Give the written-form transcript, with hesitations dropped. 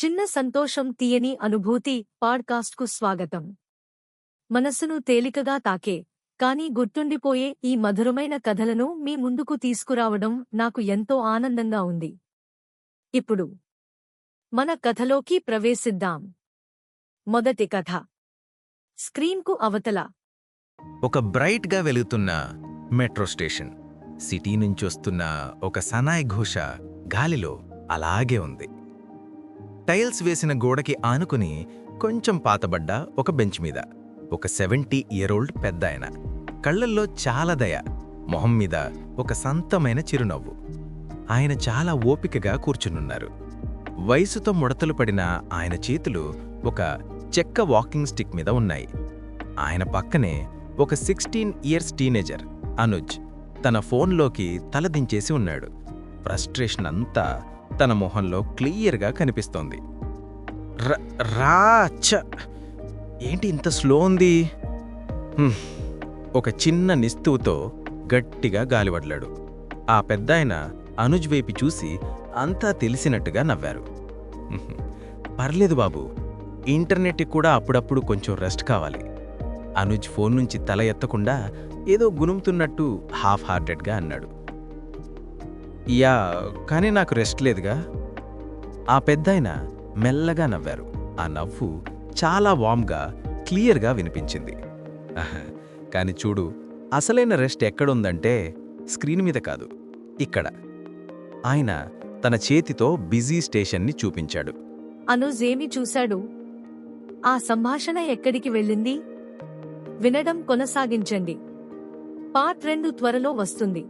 చిన్న సంతోషం తీయని అనుభూతి పాడ్కాస్ట్కు స్వాగతం. మనసును తేలికగా తాకే కానీ గుర్తుండిపోయే ఈ మధురమైన కథలను మీ ముందుకు తీసుకురావడం నాకు ఎంతో ఆనందంగా ఉంది. ఇప్పుడు మన కథలోకి ప్రవేశిద్దాం. మొదటి కథ. స్క్రీన్కు అవతల. ఒక బ్రైట్గా వెలుగుతున్న మెట్రో స్టేషన్. సిటీ నుంచొస్తున్న ఒక సనాయ్ ఘోష గాలిలో అలాగే ఉంది. టైల్స్ వేసిన గోడకి ఆనుకుని కొంచెం పాతబడ్డ ఒక బెంచ్ మీద ఒక 70-year-old పెద్దాయన. కళ్ళల్లో చాలా దయ, మొహం మీద ఒక సంతమైన చిరునవ్వు. ఆయన చాలా ఓపికగా కూర్చునున్నారు. వయసుతో ముడతలు పడిన ఆయన చేతులు ఒక చెక్క వాకింగ్ స్టిక్ మీద ఉన్నాయి. ఆయన పక్కనే ఒక 16 ఇయర్స్ టీనేజర్ అనుజ్ తన ఫోన్లోకి తలదించేసి ఉన్నాడు. ఫ్రస్ట్రేషన్ అంతా తన మొహంలో క్లియర్గా కనిపిస్తోంది. ఏంటి ఇంత స్లో ఉంది? ఒక చిన్న నిస్తువుతో గట్టిగా గాలివడ్లాడు. ఆ పెద్దాయన అనుజ్ వైపు చూసి అంతా తెలిసినట్టుగా నవ్వారు. పర్లేదు బాబు, ఇంటర్నెట్కి కూడా అప్పుడప్పుడు కొంచెం రెస్ట్ కావాలి. అనుజ్ ఫోన్ నుంచి తల ఎత్తకుండా ఏదో గునుముతున్నట్టు హాఫ్ హార్టెడ్గా అన్నాడు. యా, కానీ నాకు రెస్ట్ లేదుగా. ఆ పెద్దాయన మెల్లగా నవ్వారు. ఆ నవ్వు చాలా వామ్గా, క్లియర్గా వినిపించింది. కాని చూడు, అసలైన రెస్ట్ ఎక్కడుందంటే స్క్రీన్ మీద కాదు, ఇక్కడ. ఆయన తన చేతితో బిజీ స్టేషన్ని చూపించాడు. అనుజ్ ఏమి చూశాడు? ఆ సంభాషణ ఎక్కడికి వెళ్ళింది? వినడం కొనసాగించండి. పార్ట్ 2 త్వరలో వస్తుంది.